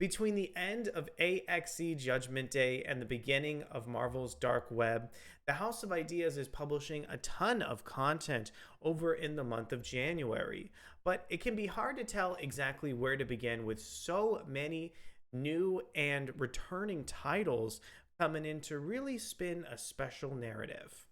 Between the end of AXE Judgment Day and the beginning of Marvel's Dark Web, the House of Ideas is publishing a ton of content over in the month of January. But it can be hard to tell exactly where to begin with so many new and returning titles coming in to really spin a special narrative.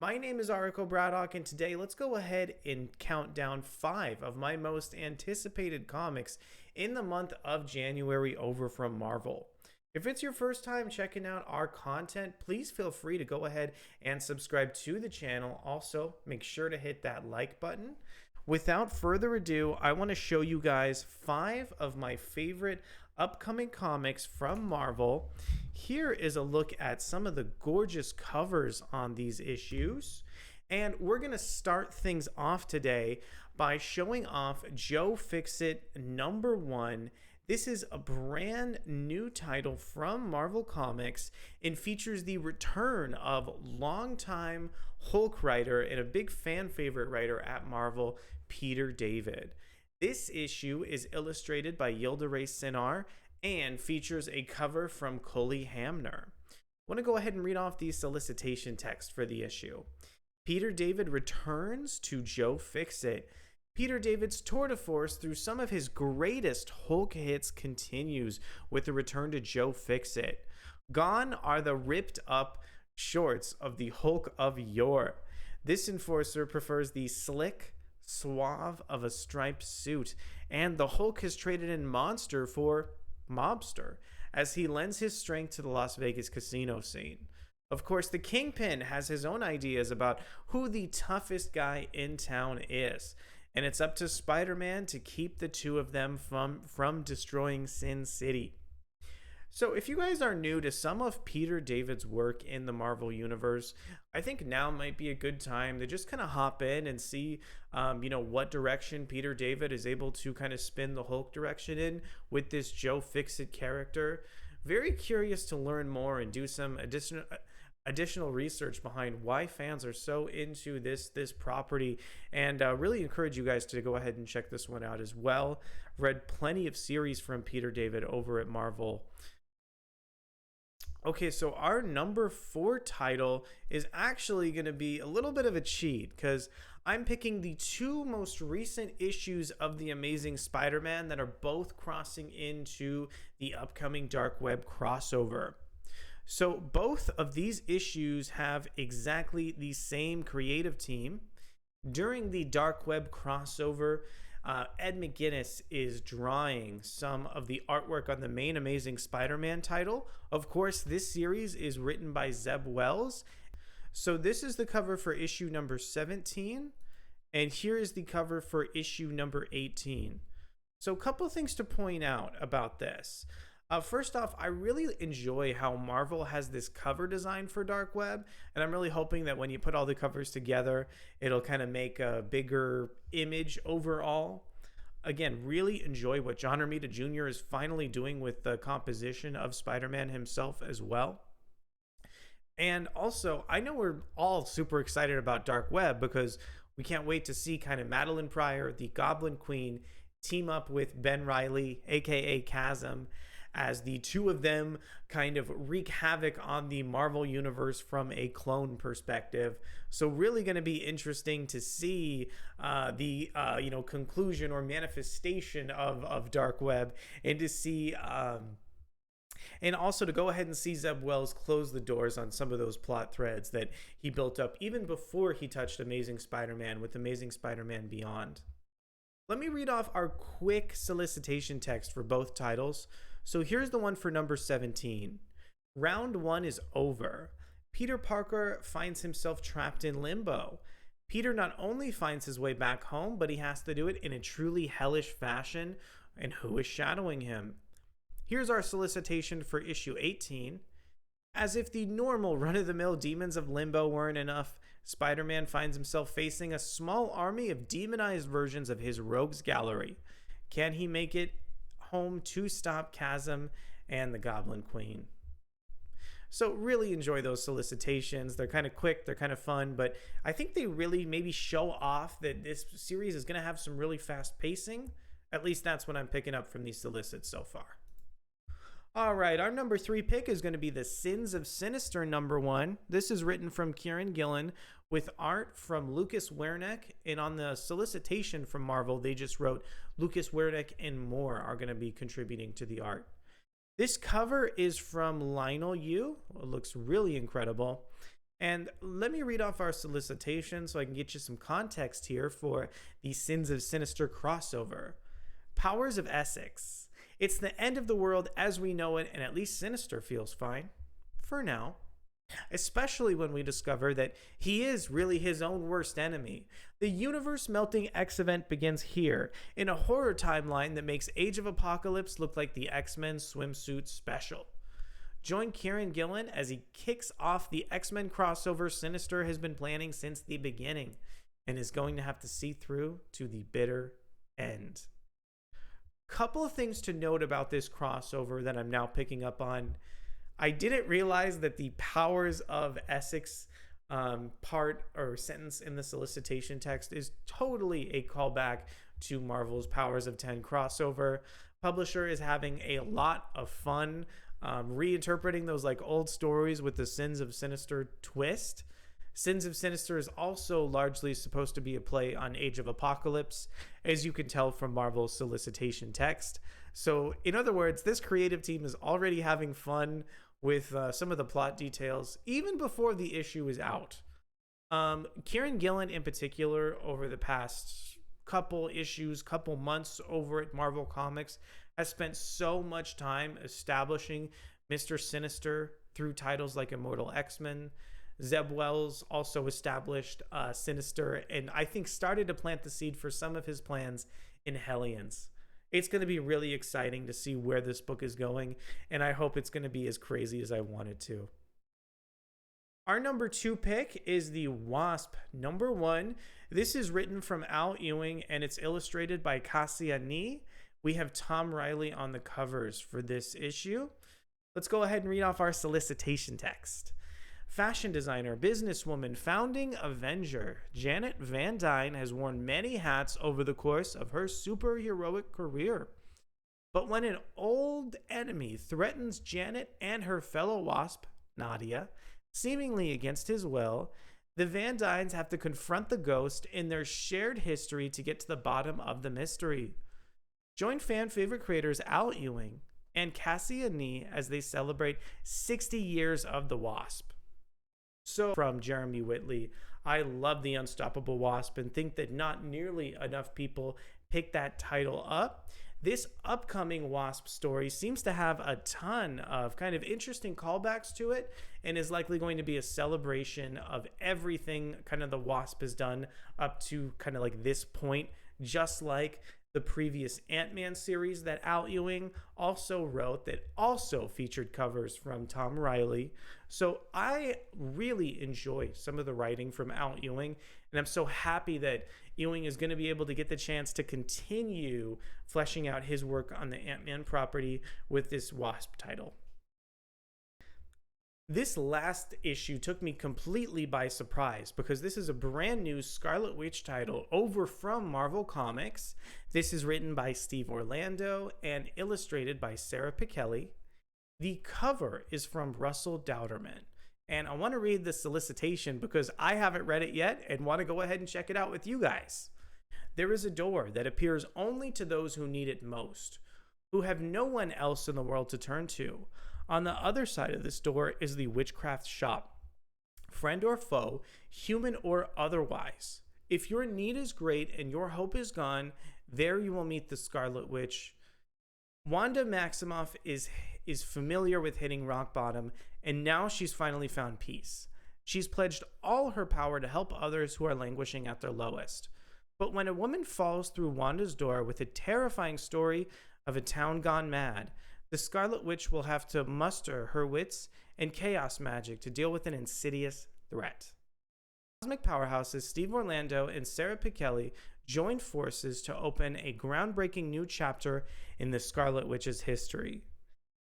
My name is Ariko Braddock, and today let's go ahead and count down 5 of my most anticipated comics in the month of January over from Marvel. If it's your first time checking out our content, please feel free to go ahead and subscribe to the channel. Also, make sure to hit that like button. Without further ado, I want to show you guys 5 of my favorite upcoming comics from Marvel. Here is a look at some of the gorgeous covers on these issues. And we're going to start things off today by showing off Joe Fixit #1. This is a brand new title from Marvel Comics and features the return of longtime Hulk writer and a big fan favorite writer at Marvel, Peter David. This issue is illustrated by Yildiray Cinar and features a cover from Cully Hamner. I want to go ahead and read off the solicitation text for the issue. Peter David returns to Joe Fixit. Peter David's tour de force through some of his greatest Hulk hits continues with the return to Joe Fixit. Gone are the ripped up shorts of the Hulk of yore. This enforcer prefers the slick suave of a striped suit, and the Hulk has traded in monster for mobster as he lends his strength to the Las Vegas casino scene. Of course, the Kingpin has his own ideas about who the toughest guy in town is, and it's up to Spider-Man to keep the two of them from destroying Sin City. So if you guys are new to some of Peter David's work in the Marvel Universe, I think now might be a good time to just kind of hop in and see, what direction Peter David is able to kind of spin the Hulk direction in with this Joe Fixit character. Very curious to learn more and do some additional research behind why fans are so into this property, and really encourage you guys to go ahead and check this one out as well. Read plenty of series from Peter David over at Marvel. Okay, so our #4 title is actually going to be a little bit of a cheat because I'm picking the 2 most recent issues of The Amazing Spider-Man that are both crossing into the upcoming Dark Web crossover. So both of these issues have exactly the same creative team. During the Dark Web crossover, Ed McGuinness is drawing some of the artwork on the main Amazing Spider-Man title. Of course, this series is written by Zeb Wells. So this is the cover for issue number 17, and here is the cover for issue number 18. So a couple things to point out about this. First off, I really enjoy how Marvel has this cover design for Dark Web, and I'm really hoping that when you put all the covers together, it'll kind of make a bigger image overall. Again, really enjoy what John Romita Jr. is finally doing with the composition of Spider-Man himself as well. And also, I know we're all super excited about Dark Web because we can't wait to see kind of Madeline Pryor, the Goblin Queen, team up with Ben Reilly, aka Chasm, as the two of them kind of wreak havoc on the Marvel Universe from a clone perspective. So really going to be interesting to see the conclusion or manifestation of Dark Web, and to see and also to go ahead and see Zeb Wells close the doors on some of those plot threads that he built up even before he touched Amazing Spider-Man with Amazing Spider-Man Beyond. Let me read off our quick solicitation text for both titles. So here's the one for number 17. Round 1 is over. Peter Parker finds himself trapped in limbo. Peter not only finds his way back home, but he has to do it in a truly hellish fashion. And who is shadowing him? Here's our solicitation for issue 18. As if the normal run-of-the-mill demons of limbo weren't enough, Spider-Man finds himself facing a small army of demonized versions of his rogues gallery. Can he make it home to stop Chasm and the Goblin Queen? So really enjoy those solicitations. They're kind of quick, they're kind of fun, but I think they really maybe show off that this series is going to have some really fast pacing. At least that's what I'm picking up from these solicits so far. All right, our number 3 pick is going to be the Sins of Sinister #1. This is written from Kieron Gillen with art from Lucas Werneck. And on the solicitation from Marvel, they just wrote Lucas Werneck and more are going to be contributing to the art. This cover is from Leinil Yu. It looks really incredible. And let me read off our solicitation so I can get you some context here for the Sins of Sinister crossover. Powers of Essex. It's the end of the world as we know it, and at least Sinister feels fine. For now. Especially when we discover that he is really his own worst enemy. The universe-melting X event begins here, in a horror timeline that makes Age of Apocalypse look like the X-Men swimsuit special. Join Kieron Gillen as he kicks off the X-Men crossover Sinister has been planning since the beginning, and is going to have to see through to the bitter end. Couple of things to note about this crossover that I'm now picking up on. I didn't realize that the Powers of Essex part or sentence in the solicitation text is totally a callback to Marvel's Powers of 10 crossover. Publisher is having a lot of fun reinterpreting those like old stories with the Sins of Sinister twist. Sins of Sinister is also largely supposed to be a play on Age of Apocalypse, as you can tell from Marvel's solicitation text. So, in other words, this creative team is already having fun with some of the plot details, even before the issue is out. Kieron Gillen, in particular, over the past couple issues, couple months over at Marvel Comics, has spent so much time establishing Mr. Sinister through titles like Immortal X-Men. Zeb Wells also established Sinister, and I think started to plant the seed for some of his plans in Hellions. It's going to be really exciting to see where this book is going, and I hope it's going to be as crazy as I want it to. Our number 2 pick is the Wasp #1. This is written from Al Ewing, and it's illustrated by Kasia Nie. We have Tom Reilly on the covers for this issue. Let's go ahead and read off our solicitation text. Fashion designer, businesswoman, founding Avenger, Janet Van Dyne has worn many hats over the course of her superheroic career. But when an old enemy threatens Janet and her fellow Wasp, Nadia, seemingly against his will, the Van Dynes have to confront the ghost in their shared history to get to the bottom of the mystery. Join fan favorite creators Al Ewing and Kasia Nie as they celebrate 60 years of the Wasp. So, from Jeremy Whitley, I love the Unstoppable Wasp and think that not nearly enough people pick that title up. This upcoming Wasp story seems to have a ton of kind of interesting callbacks to it, and is likely going to be a celebration of everything kind of the Wasp has done up to kind of like this point, just like the previous Ant-Man series that Al Ewing also wrote that also featured covers from Tom Reilly. So I really enjoy some of the writing from Al Ewing, and I'm so happy that Ewing is going to be able to get the chance to continue fleshing out his work on the Ant-Man property with this Wasp title. This last issue took me completely by surprise because this is a brand new Scarlet Witch title over from Marvel Comics. This is written by Steve Orlando and illustrated by Sara Pichelli. The cover is from Russell Dauterman. And I want to read the solicitation because I haven't read it yet and want to go ahead and check it out with you guys. There is a door that appears only to those who need it most, who have no one else in the world to turn to. On the other side of this door is the witchcraft shop. Friend or foe, human or otherwise. If your need is great and your hope is gone, there you will meet the Scarlet Witch. Wanda Maximoff is familiar with hitting rock bottom, and now she's finally found peace. She's pledged all her power to help others who are languishing at their lowest. But when a woman falls through Wanda's door with a terrifying story of a town gone mad, the Scarlet Witch will have to muster her wits and chaos magic to deal with an insidious threat. Cosmic powerhouses Steve Orlando and Sara Pichelli joined forces to open a groundbreaking new chapter in the Scarlet Witch's history.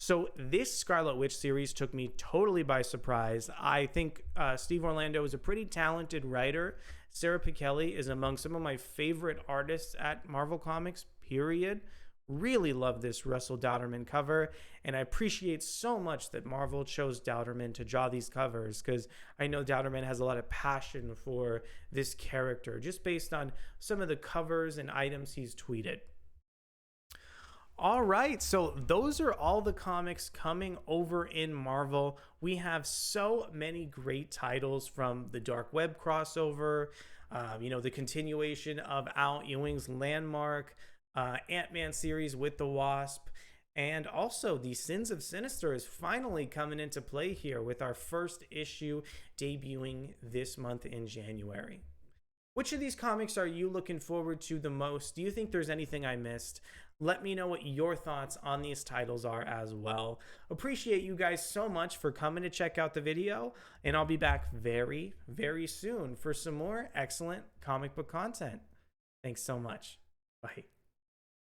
So this Scarlet Witch series took me totally by surprise. I think Steve Orlando is a pretty talented writer. Sara Pichelli is among some of my favorite artists at Marvel Comics, period. Really love this Russell Dauterman cover, and I appreciate so much that Marvel chose Dauterman to draw these covers, because I know Dauterman has a lot of passion for this character just based on some of the covers and items he's tweeted. All right, so those are all the comics coming over in Marvel. We have so many great titles, from the Dark Web crossover, the continuation of Al Ewing's Landmark, Ant-Man series with the Wasp, and also the Sins of Sinister is finally coming into play here with our first issue debuting this month in January. Which of these comics are you looking forward to the most? Do you think there's anything I missed? Let me know what your thoughts on these titles are as well. Appreciate you guys so much for coming to check out the video, and I'll be back very, very soon for some more excellent comic book content. Thanks so much. Bye.